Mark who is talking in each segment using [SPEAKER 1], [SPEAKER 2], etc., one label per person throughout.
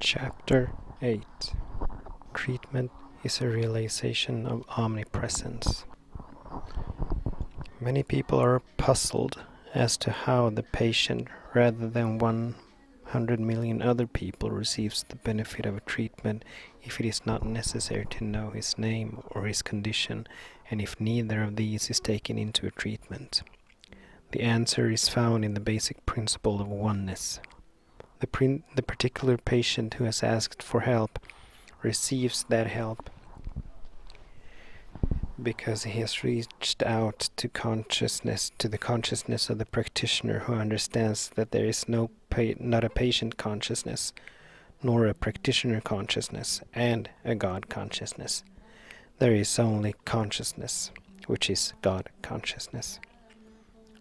[SPEAKER 1] Chapter 8. Treatment is a realization of omnipresence. Many people are puzzled as to how the patient, rather than 100 million other people, receives the benefit of a treatment if it is not necessary to know his name or his condition, and if neither of these is taken into a treatment. The answer is found in the basic principle of oneness. The particular patient who has asked for help receives that help because he has reached out to the consciousness of the practitioner, who understands that there is not a patient consciousness, nor a practitioner consciousness, and a God consciousness. There is only consciousness, which is God consciousness.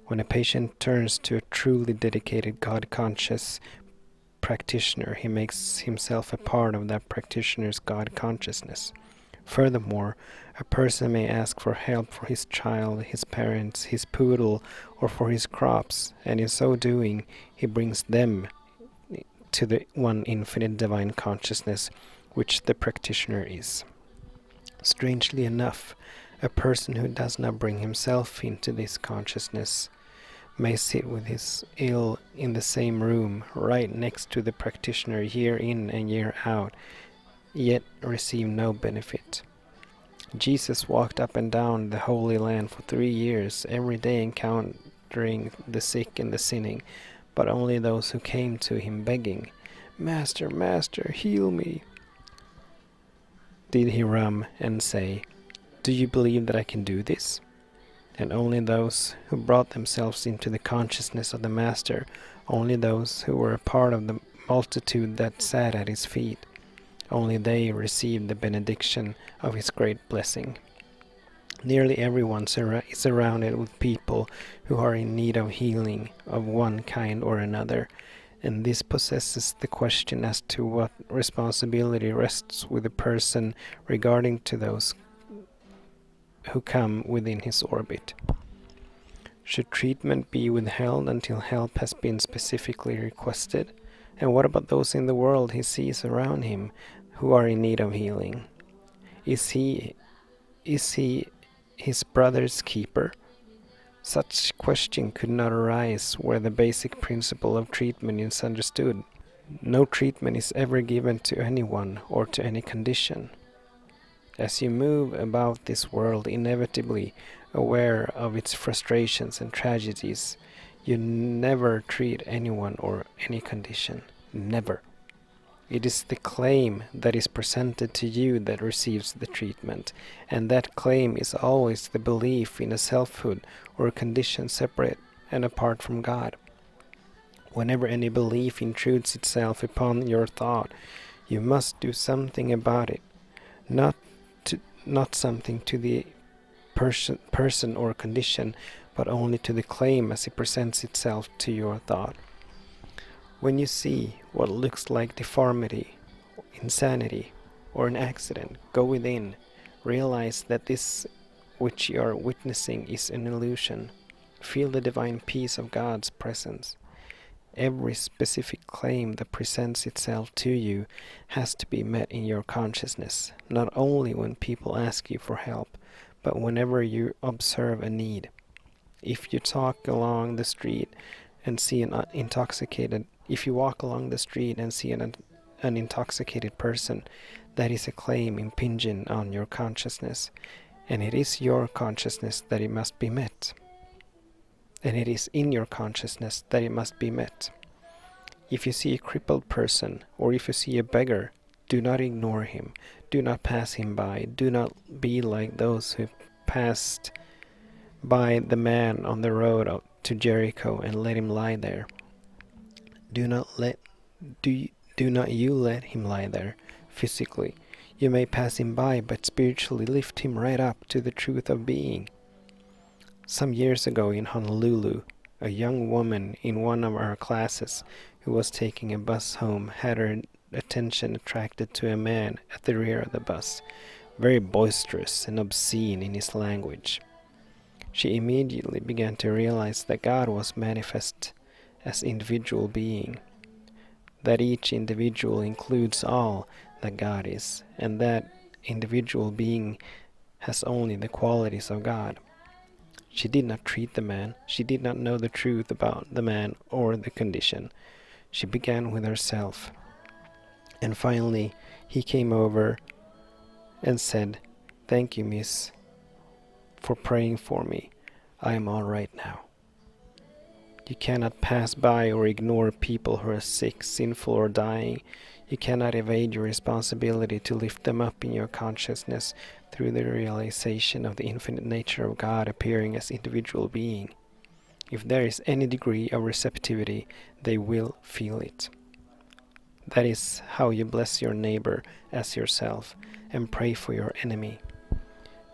[SPEAKER 1] When a patient turns to a truly dedicated God conscious practitioner, he makes himself a part of that practitioner's God consciousness. Furthermore, a person may ask for help for his child, his parents, his poodle, or for his crops, and in so doing, he brings them to the one infinite divine consciousness which the practitioner is. Strangely enough, a person who does not bring himself into this consciousness may sit with his ill in the same room, right next to the practitioner, year in and year out, yet receive no benefit. Jesus walked up and down the Holy Land for 3 years, every day encountering the sick and the sinning, but only those who came to him begging, "Master, Master, heal me," did he rum and say, "Do you believe that I can do this?" And only those who brought themselves into the consciousness of the Master, only those who were a part of the multitude that sat at his feet, only they received the benediction of his great blessing. Nearly everyone is surrounded with people who are in need of healing of one kind or another, and this possesses the question as to what responsibility rests with the person regarding to those who come within his orbit. Should treatment be withheld until help has been specifically requested? And what about those in the world he sees around him who are in need of healing? Is he his brother's keeper? Such question could not arise where the basic principle of treatment is understood. No treatment is ever given to anyone or to any condition. As you move about this world, inevitably aware of its frustrations and tragedies, you never treat anyone or any condition. Never. It is the claim that is presented to you that receives the treatment, and that claim is always the belief in a selfhood or a condition separate and apart from God. Whenever any belief intrudes itself upon your thought, you must do something about it, not something to the person or condition, but only to the claim as it presents itself to your thought. When you see what looks like deformity, insanity, or an accident, go within. Realize that this which you are witnessing is an illusion. Feel the divine peace of God's presence. Every specific claim that presents itself to you has to be met in your consciousness, not only when people ask you for help, but whenever you observe a need. If you walk along the street and see an intoxicated person, that is a claim impinging on your consciousness, and it is your consciousness that it must be met. And it is in your consciousness that it must be met. If you see a crippled person, or if you see a beggar, do not ignore him. Do not pass him by. Do not be like those who passed by the man on the road to Jericho and let him lie there. Do not you let him lie there physically. You may pass him by, but spiritually lift him right up to the truth of being. Some years ago in Honolulu, a young woman in one of our classes who was taking a bus home had her attention attracted to a man at the rear of the bus, very boisterous and obscene in his language. She immediately began to realize that God was manifest as individual being. that each individual includes all that God is, and that individual being has only the qualities of God. She did not treat the man. She did not know the truth about the man or the condition. She began with herself. And finally, he came over and said, "Thank you, miss, for praying for me. I am all right now." You cannot pass by or ignore people who are sick, sinful, or dying. You cannot evade your responsibility to lift them up in your consciousness through the realization of the infinite nature of God appearing as individual being. If there is any degree of receptivity, they will feel it. That is how you bless your neighbor as yourself and pray for your enemy.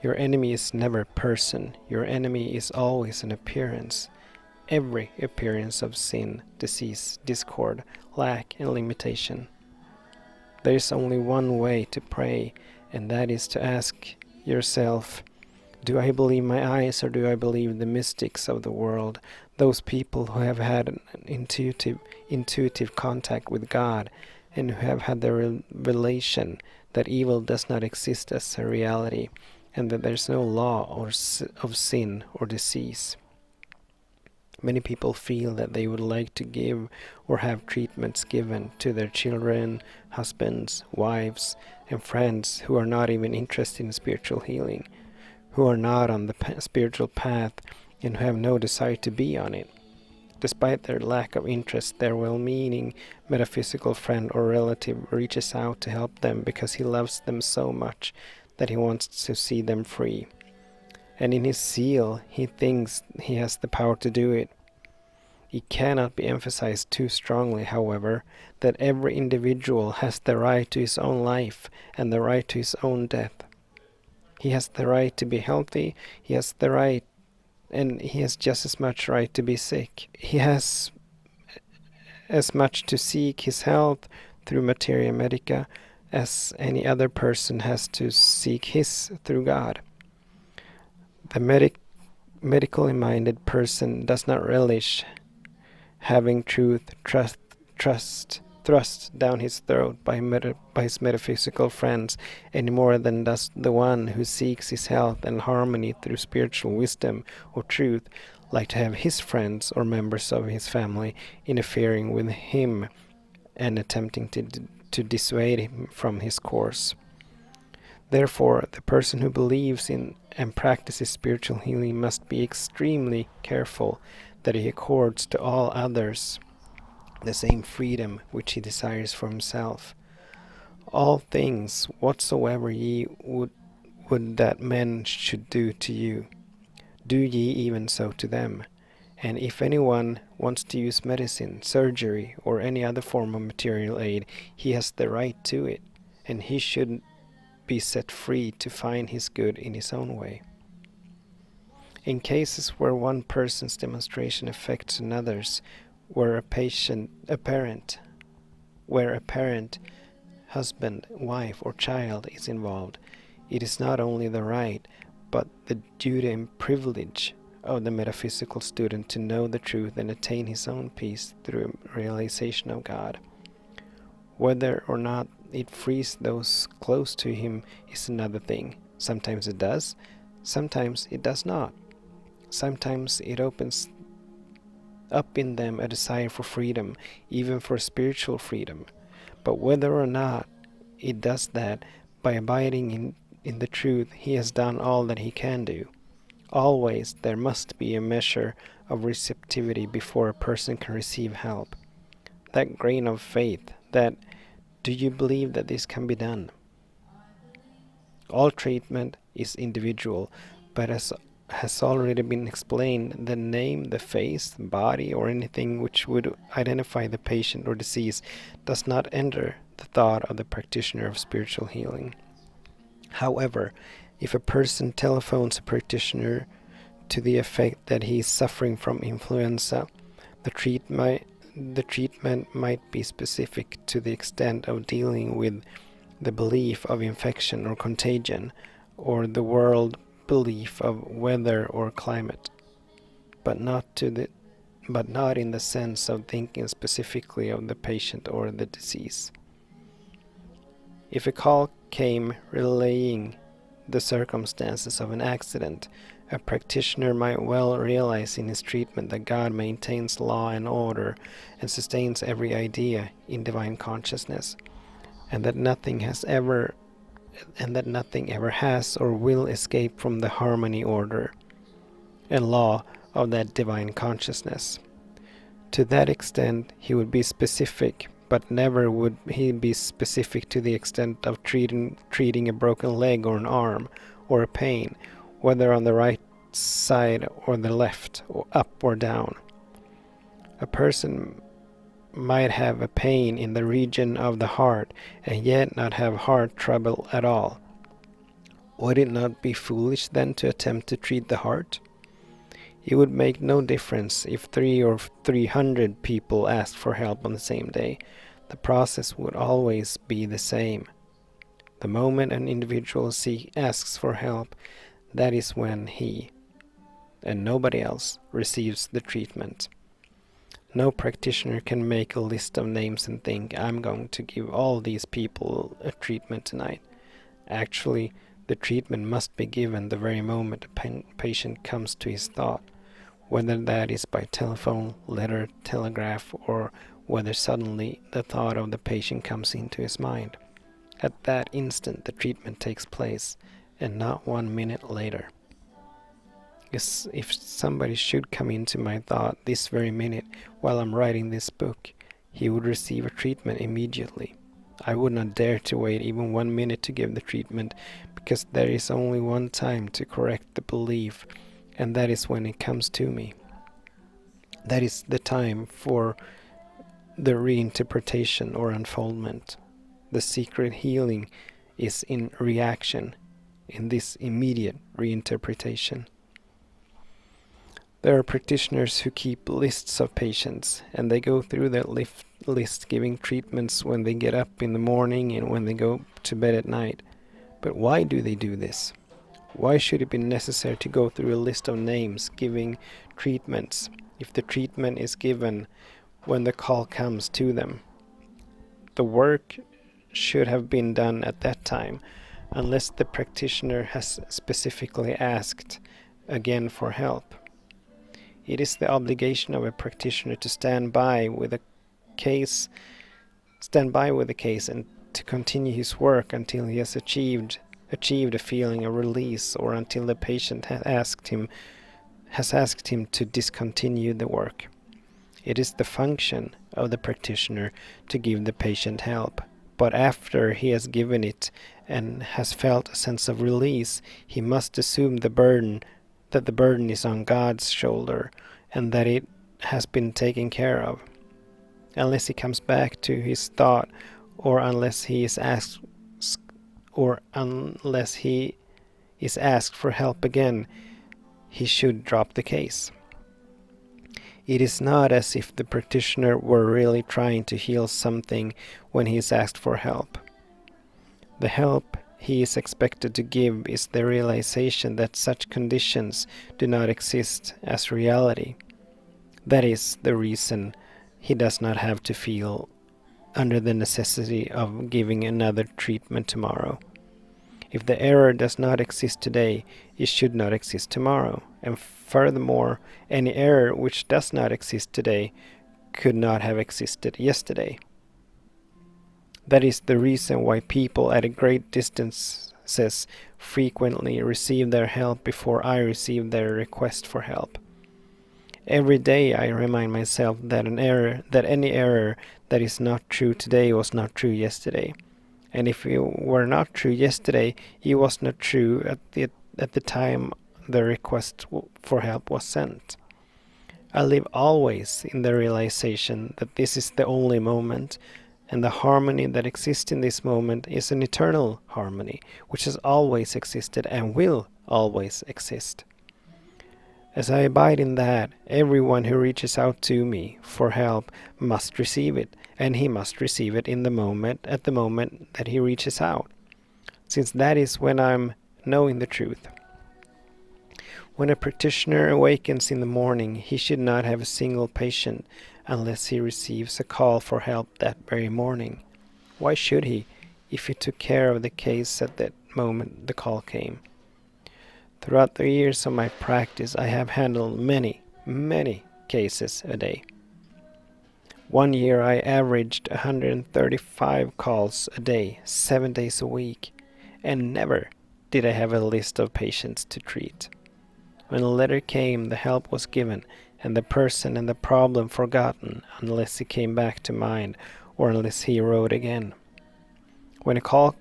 [SPEAKER 1] Your enemy is never a person. Your enemy is always an appearance. Every appearance of sin, disease, discord, lack, and limitation. There is only one way to pray, and that is to ask yourself, do I believe my eyes or do I believe the mystics of the world, those people who have had an intuitive contact with God and who have had the revelation that evil does not exist as a reality and that there's no law of sin or disease? Many people feel that they would like to give or have treatments given to their children, husbands, wives, and friends who are not even interested in spiritual healing, who are not on the spiritual path and who have no desire to be on it. Despite their lack of interest, their well-meaning metaphysical friend or relative reaches out to help them because he loves them so much that he wants to see them free. And in his zeal, he thinks he has the power to do it. It cannot be emphasized too strongly, however, that every individual has the right to his own life and the right to his own death. He has the right to be healthy, he has the right, and he has just as much right to be sick. He has as much to seek his health through materia medica as any other person has to seek his through God. The medically minded person does not relish having truth thrust down his throat by his metaphysical friends any more than does the one who seeks his health and harmony through spiritual wisdom or truth like to have his friends or members of his family interfering with him and attempting to dissuade him from his course. Therefore, the person who believes in and practices spiritual healing must be extremely careful that he accords to all others the same freedom which he desires for himself. All things whatsoever ye would that men should do to you, do ye even so to them. And if anyone wants to use medicine, surgery, or any other form of material aid, he has the right to it, and he should be set free to find his good in his own way. In cases where one person's demonstration affects another's, where a parent, husband, wife, or child is involved, it is not only the right, but the duty and privilege of the metaphysical student to know the truth and attain his own peace through realization of God. Whether or not it frees those close to him is another thing. Sometimes it does, sometimes it does not. Sometimes it opens up in them a desire for freedom, even for spiritual freedom. But whether or not it does that, by abiding in the truth, he has done all that he can do. Always there must be a measure of receptivity before a person can receive help. That grain of faith, that do you believe that this can be done? All treatment is individual, but as has already been explained, the name, the face, the body, or anything which would identify the patient or disease does not enter the thought of the practitioner of spiritual healing. However, if a person telephones a practitioner to the effect that he is suffering from influenza, the treatment might be specific to the extent of dealing with the belief of infection or contagion, or the world belief of weather or climate, but not to but not in the sense of thinking specifically of the patient or the disease. If a call came relaying the circumstances of an accident, a practitioner might well realize in his treatment that God maintains law and order and sustains every idea in divine consciousness, and that nothing ever has or will escape from the harmony, order, and law of that divine consciousness. To that extent he would be specific, but never would he be specific to the extent of treating a broken leg or an arm, or a pain, whether on the right side or the left, or up or down. A person might have a pain in the region of the heart and yet not have heart trouble at all. Would it not be foolish then to attempt to treat the heart? It would make no difference if 300 people asked for help on the same day. The process would always be the same. The moment an individual asks for help, that is when he, and nobody else, receives the treatment. No practitioner can make a list of names and think, I'm going to give all these people a treatment tonight. Actually, the treatment must be given the very moment a patient comes to his thought, whether that is by telephone, letter, telegraph, or whether suddenly the thought of the patient comes into his mind. At that instant the treatment takes place, and not 1 minute later. If somebody should come into my thought this very minute while I'm writing this book, he would receive a treatment immediately. I would not dare to wait even 1 minute to give the treatment, because there is only one time to correct the belief, and that is when it comes to me. That is the time for the reinterpretation or unfoldment. The secret healing is in reaction, in this immediate reinterpretation. There are practitioners who keep lists of patients, and they go through that list giving treatments when they get up in the morning and when they go to bed at night. But why do they do this? Why should it be necessary to go through a list of names giving treatments if the treatment is given when the call comes to them? The work should have been done at that time, unless the practitioner has specifically asked again for help. It is the obligation of a practitioner to stand by with the case and to continue his work until he has achieved a feeling of release, or until the patient has asked him to discontinue the work. It is the function of the practitioner to give the patient help, but after he has given it and has felt a sense of release, he must assume that the burden is on God's shoulder, and that it has been taken care of. Unless he comes back to his thought, or unless he is asked for help again, he should drop the case. It is not as if the practitioner were really trying to heal something when he is asked for help. The help he is expected to give is the realization that such conditions do not exist as reality. That is the reason he does not have to feel under the necessity of giving another treatment tomorrow. If the error does not exist today, it should not exist tomorrow. And furthermore, any error which does not exist today could not have existed yesterday. That is the reason why people at a great distances frequently receive their help before I receive their request for help. Every day I remind myself that any error that is not true today was not true yesterday. And if it were not true yesterday, it was not true at the time the request for help was sent. I live always in the realization that this is the only moment, and the harmony that exists in this moment is an eternal harmony, which has always existed and will always exist. As I abide in that, everyone who reaches out to me for help must receive it, and he must receive it at the moment that he reaches out, since that is when I'm knowing the truth. When a practitioner awakens in the morning, he should not have a single patient unless he receives a call for help that very morning. Why should he, if he took care of the case at that moment the call came? Throughout the years of my practice, I have handled many, many cases a day. One year I averaged 135 calls a day, 7 days a week, and never did I have a list of patients to treat. When a letter came, the help was given, and the person and the problem forgotten unless he came back to mind or unless he wrote again. When a call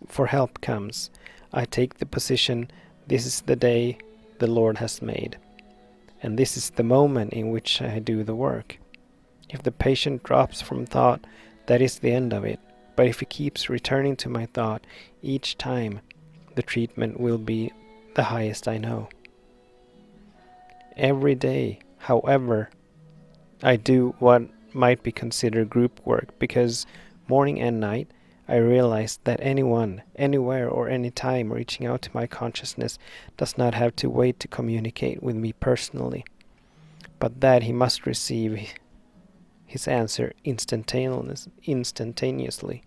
[SPEAKER 1] for help comes, I take the position, this is the day the Lord has made, and this is the moment in which I do the work. If the patient drops from thought, that is the end of it, but if he keeps returning to my thought each time, the treatment will be the highest I know. Every day, however, I do what might be considered group work because morning and night I realize that anyone, anywhere or anytime reaching out to my consciousness does not have to wait to communicate with me personally, but that he must receive his answer instantaneously.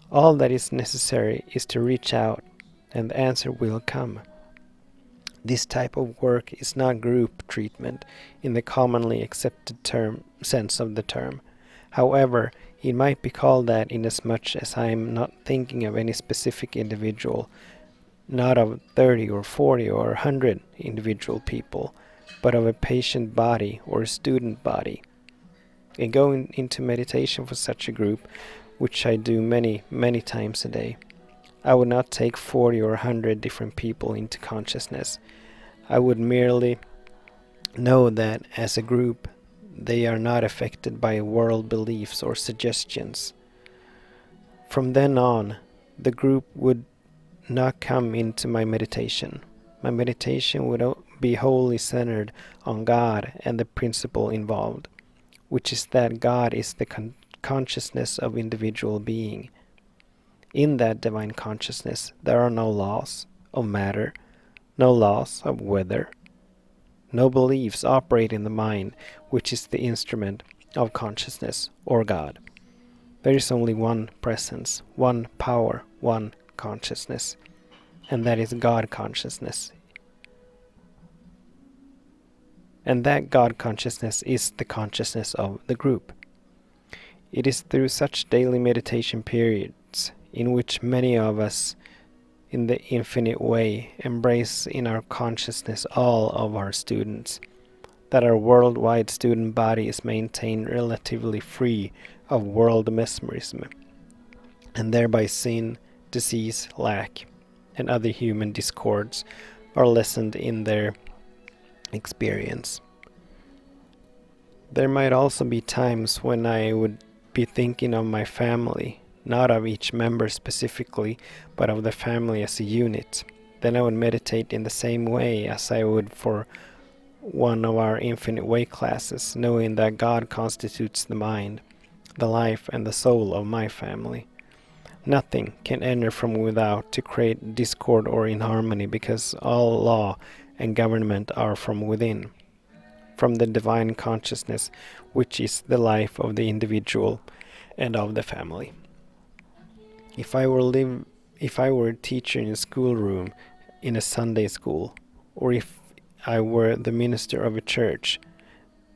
[SPEAKER 1] All that is necessary is to reach out and the answer will come. This type of work is not group treatment in the commonly accepted sense of the term. However, it might be called that inasmuch as I am not thinking of any specific individual, not of 30 or 40 or 100 individual people, but of a patient body or a student body. In going into meditation for such a group, which I do many, many times a day, I would not take 40 or 100 different people into consciousness. I would merely know that as a group, they are not affected by world beliefs or suggestions. From then on, the group would not come into my meditation. My meditation would be wholly centered on God and the principle involved, which is that God is the consciousness of individual being. In that divine consciousness, there are no laws of matter, no laws of weather, no beliefs operate in the mind, which is the instrument of consciousness or God. There is only one presence, one power, one consciousness, and that is God consciousness. And that God consciousness is the consciousness of the group. It is through such daily meditation periods in which many of us in the infinite way embrace in our consciousness all of our students, that our worldwide student body is maintained relatively free of world mesmerism, and thereby sin, disease, lack, and other human discords are lessened in their experience. There might also be times when I would be thinking of my family, not of each member specifically, but of the family as a unit. Then I would meditate in the same way as I would for one of our Infinite Way classes, knowing that God constitutes the mind, the life and the soul of my family. Nothing can enter from without to create discord or inharmony because all law and government are from within, from the divine consciousness, which is the life of the individual and of the family. If I were a teacher in a schoolroom in a Sunday school, or if I were the minister of a church,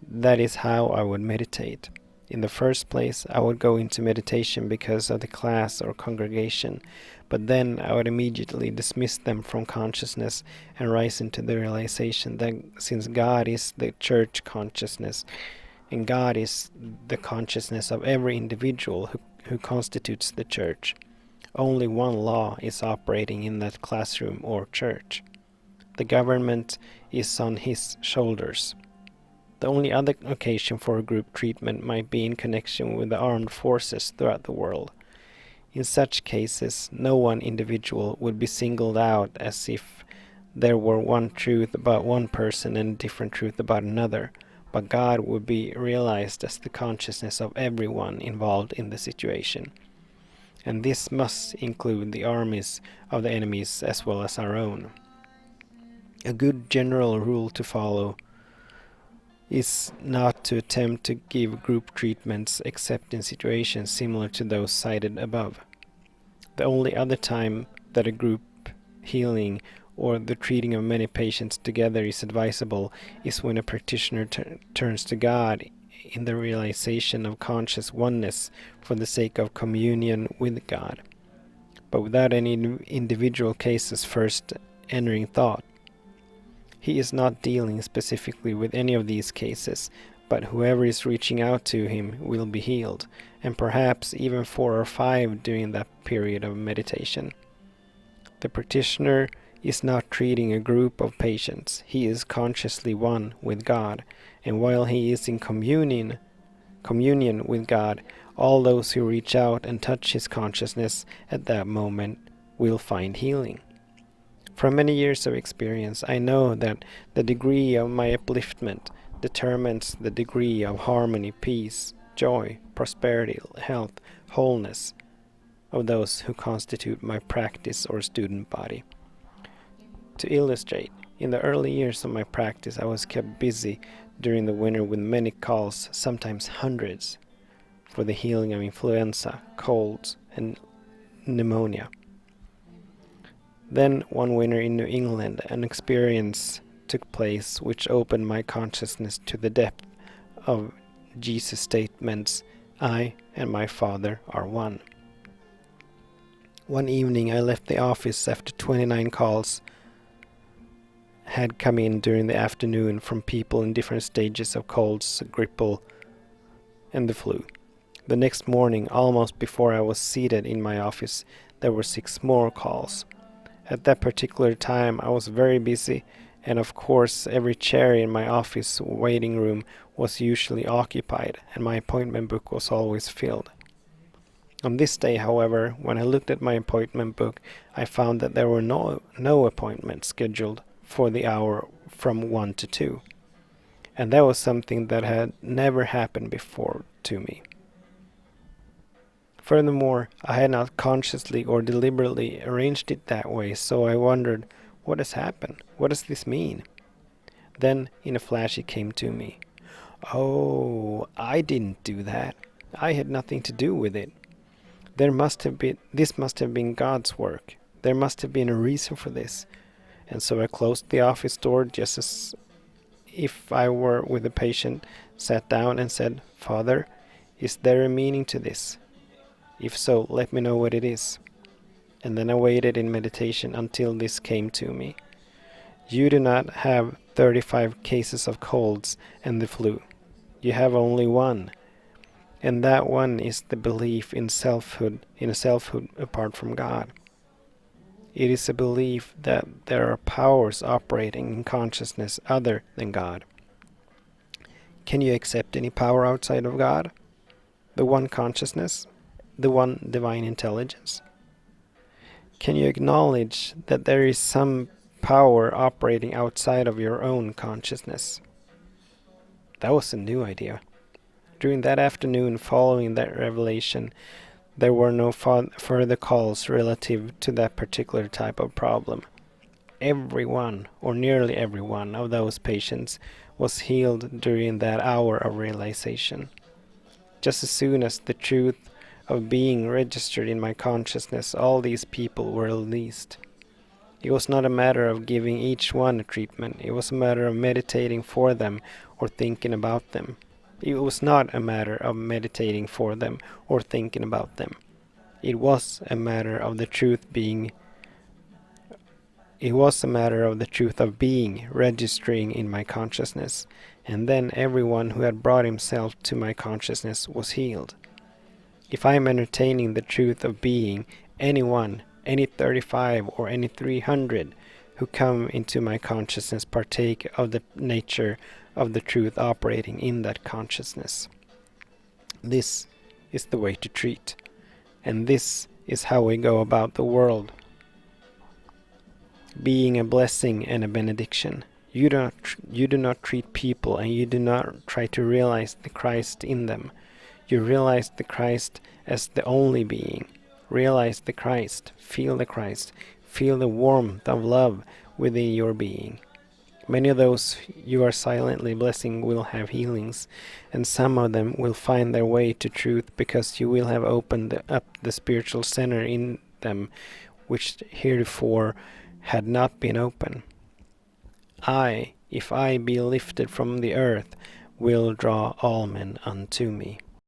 [SPEAKER 1] that is how I would meditate. In the first place, I would go into meditation because of the class or congregation, but then I would immediately dismiss them from consciousness and rise into the realization that since God is the church consciousness, and God is the consciousness of every individual who constitutes the church, only one law is operating in that classroom or church. The government is on his shoulders. The only other occasion for a group treatment might be in connection with the armed forces throughout the world. In such cases, no one individual would be singled out as if there were one truth about one person and a different truth about another, but God would be realized as the consciousness of everyone involved in the situation. And this must include the armies of the enemies as well as our own. A good general rule to follow is not to attempt to give group treatments except in situations similar to those cited above. The only other time that a group healing or the treating of many patients together is advisable is when a practitioner turns to God in the realization of conscious oneness for the sake of communion with God, but without any individual cases first entering thought. He is not dealing specifically with any of these cases, but whoever is reaching out to him will be healed, and perhaps even 4 or 5 during that period of meditation. The practitioner is not treating a group of patients. He is consciously one with God, and while he is in communion with God, all those who reach out and touch his consciousness at that moment will find healing. From many years of experience, I know that the degree of my upliftment determines the degree of harmony, peace, joy, prosperity, health, wholeness of those who constitute my practice or student body. To illustrate, in the early years of my practice, I was kept busy during the winter with many calls, sometimes hundreds, for the healing of influenza, colds, and pneumonia. Then, one winter in New England, an experience took place which opened my consciousness to the depth of Jesus' statements, "I and my Father are one." One evening I left the office after 29 calls had come in during the afternoon from people in different stages of colds, grippe, and the flu. The next morning, almost before I was seated in my office, there were 6 more calls. At that particular time I was very busy, and of course every chair in my office waiting room was usually occupied, and my appointment book was always filled. On this day, however, when I looked at my appointment book, I found that there were no appointments scheduled for the hour from 1 to 2. And that was something that had never happened before to me. Furthermore, I had not consciously or deliberately arranged it that way, so I wondered, what has happened? What does this mean? Then, in a flash, it came to me. Oh, I didn't do that. I had nothing to do with it. This must have been God's work. There must have been a reason for this. And so I closed the office door just as if I were with a patient, sat down and said, "Father, is there a meaning to this? If so, let me know what it is." And then I waited in meditation until this came to me. You do not have 35 cases of colds and the flu. You have only one. And that one is the belief in a selfhood apart from God. It is a belief that there are powers operating in consciousness other than God. Can you accept any power outside of God? The one consciousness? The one divine intelligence? Can you acknowledge that there is some power operating outside of your own consciousness? That was a new idea. During that afternoon following that revelation, there were no further calls relative to that particular type of problem. Every one, or nearly every one, of those patients was healed during that hour of realization. Just as soon as the truth of being registered in my consciousness, all these people were released. It was not a matter of giving each one a treatment. It was a matter of meditating for them or thinking about them. It was not a matter of meditating for them or thinking about them. It was a matter of the truth of being registering in my consciousness, and then everyone who had brought himself to my consciousness was healed. If I am entertaining the truth of being, anyone, any 35 or any 300 who come into my consciousness partake of the nature of the truth operating in that consciousness. This is the way to treat, and this is how we go about the world, being a blessing and a benediction. You do not treat people, and you do not try to realize the Christ in them. You realize the Christ as the only being. Realize the Christ, feel the warmth of love within your being. Many of those you are silently blessing will have healings, and some of them will find their way to truth because you will have opened up the spiritual center in them which heretofore had not been open. I, if I be lifted from the earth, will draw all men unto me.